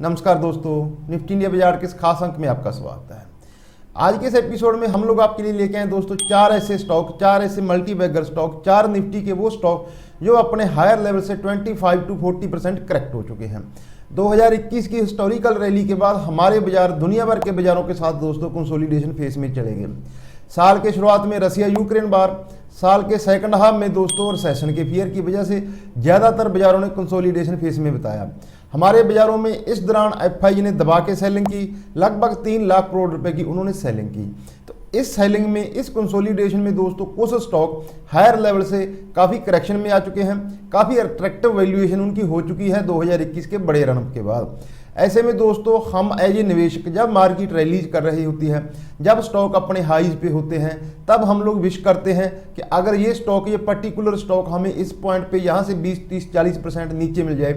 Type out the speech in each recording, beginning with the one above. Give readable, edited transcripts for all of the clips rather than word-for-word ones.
नमस्कार दोस्तों, Nifty India बाजार के इस खास अंक में आपका स्वागत है। आज के इस एपिसोड में हम लोग आपके लिए लेके आए दोस्तों चार ऐसे स्टॉक, चार ऐसे मल्टी बैगर स्टॉक, चार निफ्टी के वो स्टॉक जो अपने हायर लेवल से 25 to 40% करेक्ट हो चुके हैं। 2021 की हिस्टोरिकल रैली के बाद हमारे बाजार दुनिया भर के बाजारों के साथ दोस्तों कंसोलिडेशन फेज में चले गए। साल के शुरुआत में रसिया यूक्रेन वार, साल के सेकंड हाफ में दोस्तों रिसेशन के फियर की वजह से ज़्यादातर बाजारों ने कंसोलिडेशन फेज में बताया। हमारे बाजारों में इस दौरान एफआई ने दबा के सेलिंग की, लगभग 3 लाख करोड़ रुपए की उन्होंने सेलिंग की। तो इस सेलिंग में, इस कंसोलिडेशन में दोस्तों कुछ स्टॉक हायर लेवल से काफ़ी करेक्शन में आ चुके हैं, काफ़ी अट्रैक्टिव वैल्यूएशन उनकी हो चुकी है 2021 के बड़े रन के बाद। ऐसे में दोस्तों हम एज ए निवेशक जब मार्केट रैलीज कर रही होती है, जब स्टॉक अपने हाईज पे होते हैं, तब हम लोग विश करते हैं कि अगर ये स्टॉक, ये पर्टिकुलर स्टॉक हमें इस पॉइंट पे यहाँ से 20, 30, 40% नीचे मिल जाए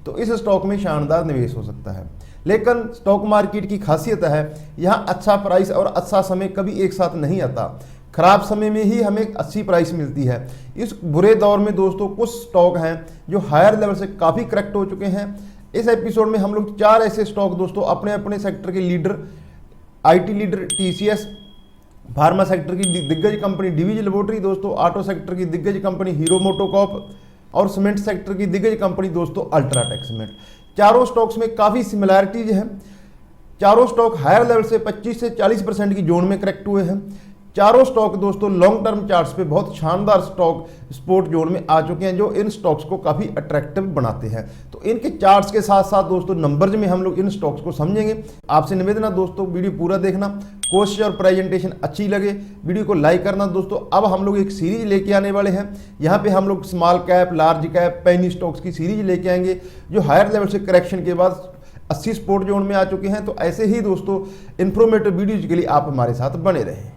तो इस स्टॉक में शानदार निवेश हो सकता है। लेकिन स्टॉक मार्केट की खासियत है, यहाँ अच्छा प्राइस और अच्छा समय कभी एक साथ नहीं आता। खराब समय में ही हमें अच्छी प्राइस मिलती है। इस बुरे दौर में दोस्तों कुछ स्टॉक हैं जो हायर लेवल से काफ़ी करेक्ट हो चुके हैं। इस एपिसोड में हम लोग चार ऐसे स्टॉक दोस्तों अपने अपने सेक्टर के leader, IT leader TCS, pharma sector की दिग्गज कंपनी डीवीजी लेबोरेटरी दोस्तों, ऑटो सेक्टर की दिग्गज कंपनी हीरो मोटोकॉर्प और सीमेंट सेक्टर की दिग्गज कंपनी दोस्तों अल्ट्राटेक सीमेंट। चारों स्टॉक्स में काफ़ी सिमिलैरिटीज हैं। चारों स्टॉक हायर लेवल से 25 से 40% की जोन में करेक्ट हुए हैं। चारों स्टॉक दोस्तों लॉन्ग टर्म चार्ट्स पे बहुत शानदार स्टॉक सपोर्ट जोन में आ चुके हैं, जो इन स्टॉक्स को काफ़ी अट्रैक्टिव बनाते हैं। तो इनके चार्ट्स के साथ साथ दोस्तों नंबर्स में हम लोग इन स्टॉक्स को समझेंगे। आपसे निवेदन है दोस्तों वीडियो पूरा देखना, कोशिश और प्रेजेंटेशन अच्छी लगे वीडियो को लाइक करना। दोस्तों अब हम लोग एक सीरीज लेके आने वाले हैं। यहाँ पे हम लोग small cap, large cap, penny stocks की सीरीज लेके आएंगे जो हायर लेवल से करेक्शन के बाद 80 सपोर्ट जोन में आ चुके हैं। तो ऐसे ही दोस्तों इन्फॉर्मेटिव वीडियोज के लिए आप हमारे साथ बने रहें।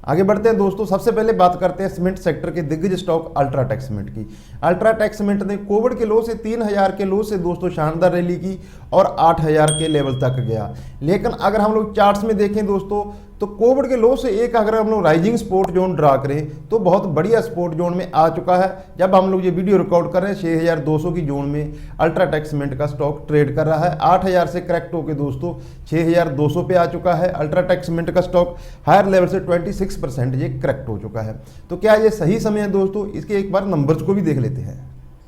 आगे बढ़ते हैं दोस्तों, सबसे पहले बात करते हैं सीमेंट सेक्टर के दिग्गज स्टॉक अल्ट्राटेक सीमेंट की। अल्ट्राटेक सीमेंट ने कोविड के लो से 3000 के लो से दोस्तों शानदार रैली की और 8000 के लेवल तक गया। लेकिन अगर हम लोग चार्ट्स में देखें दोस्तों तो कोविड के लो से एक अगर हम लोग राइजिंग सपोर्ट जोन ड्रा करें तो बहुत बढ़िया सपोर्ट जोन में आ चुका है। जब हम लोग ये वीडियो रिकॉर्ड कर रहे हैं 6200 की जोन में अल्ट्राटेक सीमेंट का स्टॉक ट्रेड कर रहा है। 8000 से करेक्ट होकर दोस्तों 6200 पे आ चुका है। अल्ट्राटेक सीमेंट का स्टॉक हायर लेवल से 26% ये करेक्ट हो चुका है। तो क्या ये सही समय है दोस्तों? इसके एक बार नंबर्स को भी देख लेते हैं।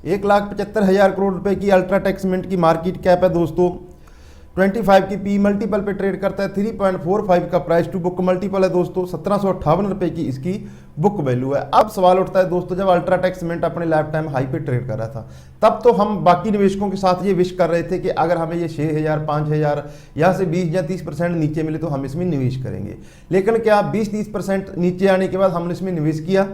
1,75,000 करोड़ रुपए की अल्ट्राटेक सीमेंट की मार्केट कैप है दोस्तों। 25 की पी मल्टीपल पे ट्रेड करता है। 3.45 का प्राइस टू बुक मल्टीपल है दोस्तों। 1758 रुपए की इसकी बुक वैल्यू है। अब सवाल उठता है दोस्तों, जब अल्ट्राटेक सीमेंट अपने लाइफ टाइम हाई पे ट्रेड कर रहा था तब तो हम बाकी निवेशकों के साथ ये विश कर रहे थे कि अगर हमें ये 6000, 5000 यहाँ से 20 या 30% नीचे मिले तो हम इसमें निवेश करेंगे। लेकिन क्या 20-30% नीचे आने के बाद हमने इसमें निवेश किया?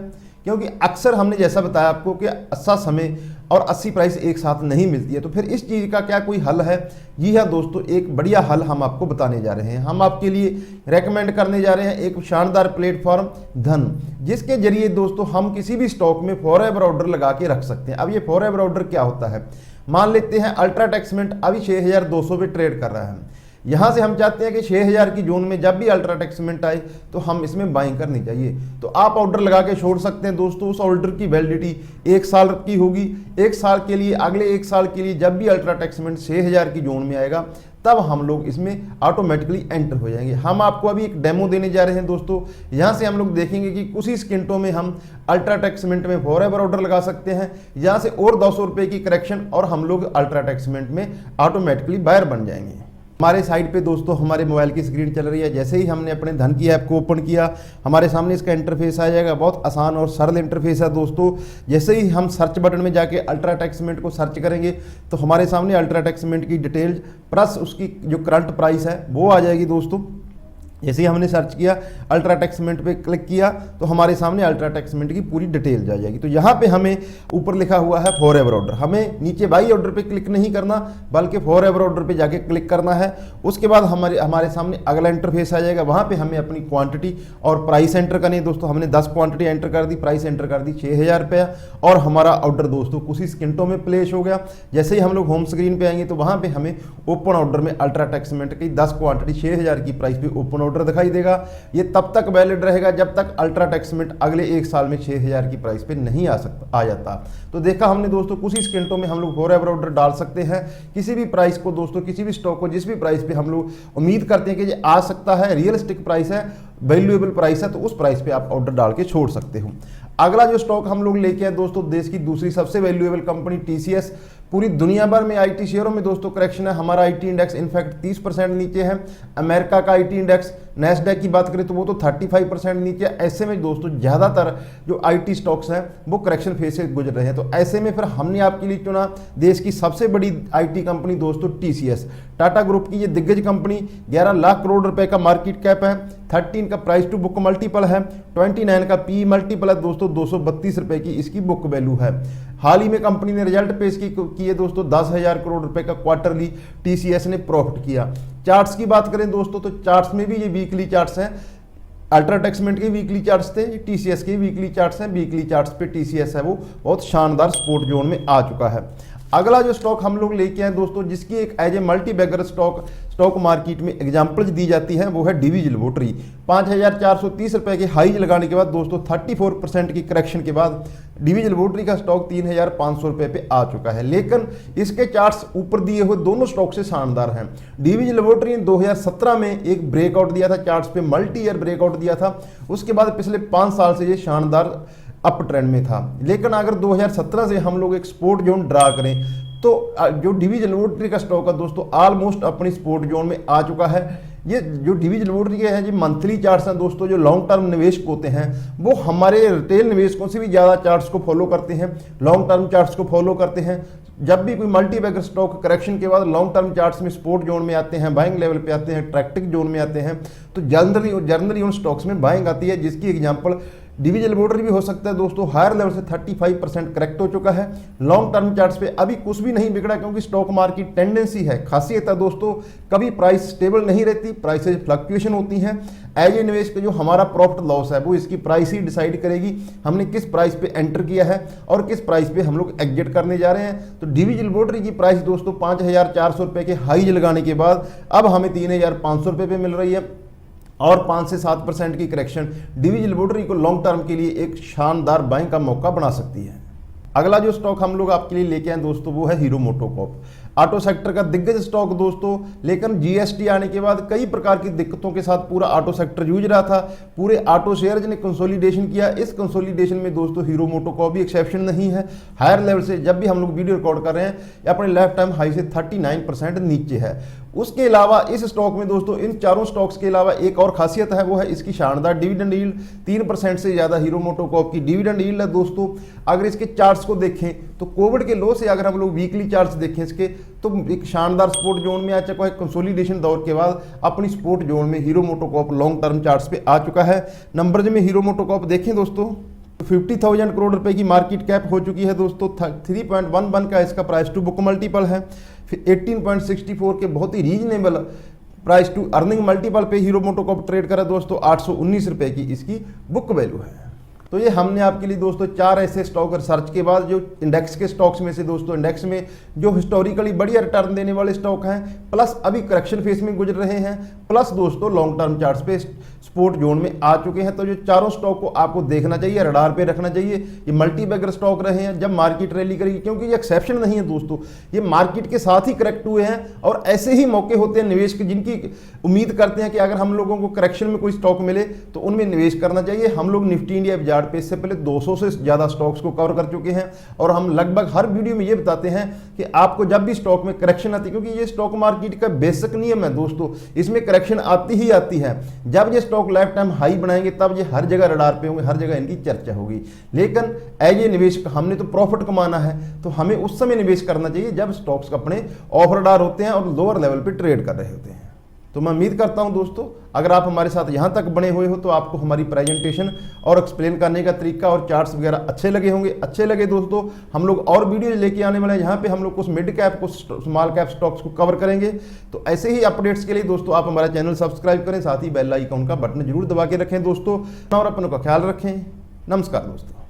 क्योंकि अक्सर हमने जैसा बताया आपको कि अच्छा समय और 80 प्राइस एक साथ नहीं मिलती है। तो फिर इस चीज़ का क्या कोई हल है? जी हाँ दोस्तों, एक बढ़िया हल हम आपको बताने जा रहे हैं। हम आपके लिए रेकमेंड करने जा रहे हैं एक शानदार प्लेटफॉर्म धन, जिसके जरिए दोस्तों हम किसी भी स्टॉक में फॉरएवर ऑर्डर लगा के रख सकते हैं। अब ये फॉरएवर ऑर्डर क्या होता है? मान लेते हैं अल्ट्राटेक सीमेंट अभी 6200 पे ट्रेड कर रहा है। यहाँ से हम चाहते हैं कि 6000 की जोन में जब भी अल्ट्राटेक सीमेंट आए तो हम इसमें बाइंग करनी चाहिए। तो आप ऑर्डर लगा के छोड़ सकते हैं दोस्तों। उस ऑर्डर की वैलिडिटी 1 साल की होगी। 1 साल के लिए, अगले 1 साल के लिए जब भी अल्ट्राटेक सीमेंट 6000 की जोन में आएगा तब हम लोग इसमें ऑटोमेटिकली एंटर हो जाएंगे। हम आपको अभी एक डेमो देने जा रहे हैं दोस्तों। यहाँ से हम लोग देखेंगे कि कुछ ही सेकंडों में हम अल्ट्राटेक सीमेंट में फॉरएवर ऑर्डर लगा सकते हैं। यहाँ से और 200 रुपये की करेक्शन और हम लोग अल्ट्राटेक सीमेंट में ऑटोमेटिकली बायर बन जाएंगे। हमारे साइड पे दोस्तों हमारे मोबाइल की स्क्रीन चल रही है। जैसे ही हमने अपने धन की ऐप को ओपन किया हमारे सामने इसका इंटरफेस आ जाएगा। बहुत आसान और सरल इंटरफेस है दोस्तों। जैसे ही हम सर्च बटन में जाके अल्ट्राटेक सीमेंट को सर्च करेंगे तो हमारे सामने अल्ट्राटेक सीमेंट की डिटेल्स प्लस उसकी जो करंट प्राइस है वो आ जाएगी दोस्तों। जैसे ही हमने सर्च किया, अल्ट्राटेक सीमेंट पे क्लिक किया तो हमारे सामने अल्ट्राटेक सीमेंट की पूरी डिटेल आ जाएगी। तो यहाँ पे हमें ऊपर लिखा हुआ है फॉरएवर ऑर्डर, हमें नीचे बाई ऑर्डर पे क्लिक नहीं करना बल्कि फॉरएवर ऑर्डर पे जाके क्लिक करना है। उसके बाद हमारे सामने अगला इंटरफेस आ जाएगा। वहाँ पे हमें अपनी क्वांटिटी और प्राइस एंटर करनी है दोस्तों। हमने 10 क्वांटिटी एंटर कर दी, प्राइस एंटर कर दी 6000 रुपया और हमारा ऑर्डर दोस्तों कुछ ही सेकंडों में प्लेस हो गया। जैसे ही हम लोग होम स्क्रीन पे आएंगे तो वहाँ पे हमें ओपन ऑर्डर में अल्ट्राटेक सीमेंट की 10 क्वांटिटी 6000 की प्राइस पे ओपन ऑर्डर दिखाई देगा। ये तब तक वैलिड रहेगा जब तक अल्ट्राटेक सीमेंट अगले 1 साल में 6000 की प्राइस पे नहीं आ जाता। तो देखा हमने दोस्तों, कुछ ही सेकंडों में हम लोग फॉरएवर ऑर्डर डाल सकते हैं किसी भी प्राइस को दोस्तों, किसी भी स्टॉक को जिस भी प्राइस पे हम लोग उम्मीद करते हैं कि ये आ सकता है, रियलिस्टिक प्राइस है, वैल्यूएबल प्राइस है, तो उस प्राइस पे आप ऑर्डर डाल के छोड़ सकते हो। अगला जो स्टॉक हम लोग लेके आए दोस्तों, देश की दूसरी सबसे वैल्यूएबल कंपनी टीसीएस। पूरी दुनिया भर में आईटी शेयरों में दोस्तों करेक्शन है। हमारा आईटी इंडेक्स इनफैक्ट 30% नीचे है। अमेरिका का आईटी इंडेक्स नैस्डैक की बात करें तो वो तो 35% नीचे है। ऐसे में दोस्तों ज़्यादातर जो आईटी स्टॉक्स हैं वो करेक्शन फेज से गुजर रहे हैं। तो ऐसे में फिर हमने आपके लिए चुना देश की सबसे बड़ी आईटी कंपनी दोस्तों टीसीएस। टाटा ग्रुप की ये दिग्गज कंपनी 11 लाख करोड़ रुपए का मार्केट कैप है, 13 का प्राइस टू बुक मल्टीपल है, 29 का पी मल्टीपल है दोस्तों, 232 रुपए की इसकी बुक वैल्यू है। हाल ही में कंपनी ने रिजल्ट पेश किए दोस्तों, 10,000 करोड़ रुपए का क्वार्टरली टीसीएस ने प्रॉफिट किया। चार्ट्स की बात करें दोस्तों तो चार्ट्स में भी ये वीकली चार्ट्स हैं। अल्ट्राटेक सीमेंट के वीकली चार्ट्स थे, टीसीएस के वीकली चार्ट्स हैं। वीकली चार्ट्स पे टीसीएस है वो बहुत शानदार सपोर्ट जोन में आ चुका है। अगला जो स्टॉक हम लोग लेके आए दोस्तों, जिसकी एक as a multibagger stock market में एग्जांपल्स दी जाती है, वो है डीवीजी लैबोरेटरी। 5,430 रुपए के हाई लगाने के बाद दोस्तों 34% की करेक्शन के बाद डीवीजी लैबोरेटरी का स्टॉक 3,500 रुपए पे आ चुका है। लेकिन इसके चार्ट्स ऊपर दिए हुए दोनों स्टॉक से शानदार हैं। डीवीजी लैबोरेटरी ने 2017 में एक ब्रेकआउट दिया था चार्ट्स पे, मल्टी ईयर ब्रेकआउट दिया था। उसके बाद पिछले 5 साल से ये शानदार अप ट्रेंड में था। लेकिन अगर 2017 से हम लोग एक सपोर्ट जोन ड्रा करें तो जो डीवीजी लैबोरेटरी का स्टॉक है दोस्तों ऑलमोस्ट अपनी सपोर्ट जोन में आ चुका है। ये जो डीवीजी लैबोरेटरी के हैं, जो मंथली चार्ट्स हैं दोस्तों, जो लॉन्ग टर्म निवेशक होते हैं वो हमारे रिटेल निवेशकों से भी ज़्यादा चार्ट्स को फॉलो करते हैं, लॉन्ग टर्म चार्ट्स को फॉलो करते हैं। जब भी कोई मल्टी बैगर स्टॉक करेक्शन के बाद लॉन्ग टर्म चार्ट्स में सपोर्ट जोन में आते हैं, बाइंग लेवल पे आते हैं, ट्रैक्टिक जोन में आते हैं, तो जनरली उन स्टॉक्स में बाइंग आती है, जिसकी एग्जांपल डीवीजी लैबोरेटरी भी हो सकता है दोस्तों। हायर लेवल से 35% करेक्ट हो चुका है। लॉन्ग टर्म चार्ट्स पे अभी कुछ भी नहीं बिगड़ा, क्योंकि स्टॉक मार्केट टेंडेंसी है, खासियत है दोस्तों, कभी प्राइस स्टेबल नहीं रहती, प्राइसेज फ्लक्चुएशन होती हैं। एज ए निवेश का जो हमारा प्रॉफिट लॉस है वो इसकी प्राइस ही डिसाइड करेगी, हमने किस प्राइस पे एंटर किया है और किस प्राइस पे हम लोग एग्जिट करने जा रहे हैं। तो डीवीजी लैबोरेटरी की प्राइस दोस्तों 5,400 रुपये के हाई लगाने के बाद अब हमें 3,500 रुपये पे मिल रही है, और 5 से 7% की करेक्शन डीवीजी लैबोरेटरी को लॉन्ग टर्म के लिए एक शानदार बाइंग का मौका बना सकती है। अगला जो स्टॉक हम लोग आपके लिए लेके आए दोस्तों वो है हीरो मोटोकॉर्प। ऑटो सेक्टर का दिग्गज स्टॉक दोस्तों, लेकिन जीएसटी आने के बाद कई प्रकार की दिक्कतों के साथ पूरा ऑटो सेक्टर जूझ रहा था। पूरे ऑटो शेयर्स ने कंसोलिडेशन किया। इस कंसोलिडेशन में दोस्तों हीरो मोटोकॉर्प भी एक्सेप्शन नहीं है। हायर लेवल से जब भी हम लोग वीडियो रिकॉर्ड कर रहे हैं अपने लाइफ टाइम हाई से 39% नीचे है। उसके अलावा इस स्टॉक में दोस्तों, इन चारों स्टॉक्स के अलावा एक और खासियत है, वो है इसकी शानदार डिविडेंड यील्ड। 3% से ज़्यादा हीरो मोटोकॉर्प की डिविडेंड यील्ड है दोस्तों। अगर इसके चार्ट्स को देखें तो कोविड के लो से अगर हम लोग वीकली चार्ट्स देखें इसके, तो एक शानदार सपोर्ट जोन में आ चुका है। कंसोलिडेशन दौर के बाद अपनी सपोर्ट जोन में hero MotoCorp long term charts पे आ चुका है। नंबर्स में हीरो मोटोकॉर्प देखें दोस्तों, 50,000 करोड़ रुपए की मार्केट कैप हो चुकी है दोस्तों। 3.11 का इसका प्राइस टू बुक मल्टीपल है। फिर 18.64 के बहुत ही reasonable price to earning multiple पे हीरो मोटोकॉर्प ट्रेड करा दोस्तों। 819 रुपए की इसकी बुक वैल्यू है। तो ये हमने आपके लिए दोस्तों 4 ऐसे स्टॉक रिसर्च के बाद जो इंडेक्स के स्टॉक्स में से दोस्तों, इंडेक्स में जो हिस्टोरिकली बढ़िया रिटर्न देने वाले स्टॉक हैं, प्लस अभी करेक्शन फेज में गुजर रहे हैं, प्लस दोस्तों लॉन्ग टर्म चार्ट्स पे सपोर्ट जोन में आ चुके हैं। तो जो चारों स्टॉक को आपको देखना चाहिए, रडार पे रखना चाहिए। ये मल्टी बैगर स्टॉक रहे हैं जब मार्केट रैली करेगी, क्योंकि ये एक्सेप्शन नहीं है दोस्तों, ये मार्केट के साथ ही करेक्ट हुए हैं। और ऐसे ही मौके होते हैं निवेश के, जिनकी उम्मीद करते हैं कि अगर हम लोगों को करेक्शन में कोई स्टॉक मिले तो उनमें निवेश करना चाहिए। हम लोग निफ्टी इंडिया बाजार पे इससे पहले 200 से ज़्यादा स्टॉक्स को कवर कर चुके हैं, और हम लगभग हर वीडियो में ये बताते हैं कि आपको जब भी स्टॉक में करेक्शन आती है, क्योंकि ये स्टॉक मार्केट का बेसिक नियम है दोस्तों, इसमें करेक्शन आती ही आती है। जब ये स्टॉक लाइफ टाइम हाई बनाएंगे तब ये हर जगह रडार पे होंगे, हर जगह इनकी चर्चा होगी। लेकिन एज ए निवेशक हमने तो प्रॉफिट कमाना है, तो हमें उस समय निवेश करना चाहिए जब स्टॉक्स अपने ऑफ रडार होते हैं और लोअर लेवल पे ट्रेड कर रहे होते हैं। तो मैं उम्मीद करता हूं दोस्तों, अगर आप हमारे साथ यहाँ तक बने हुए हो तो आपको हमारी प्रेजेंटेशन और एक्सप्लेन करने का तरीका और चार्ट्स वगैरह अच्छे लगे होंगे। अच्छे लगे दोस्तों, हम लोग और वीडियो लेके आने वाले हैं, यहाँ पे हम लोग कुछ मिड कैप, कुछ स्मॉल कैप स्टॉक्स को कवर करेंगे। तो ऐसे ही अपडेट्स के लिए दोस्तों आप हमारा चैनल सब्सक्राइब करें, साथ ही बेल आइकन का बटन जरूर दबा के रखें दोस्तों, और अपनों का ख्याल रखें। नमस्कार दोस्तों।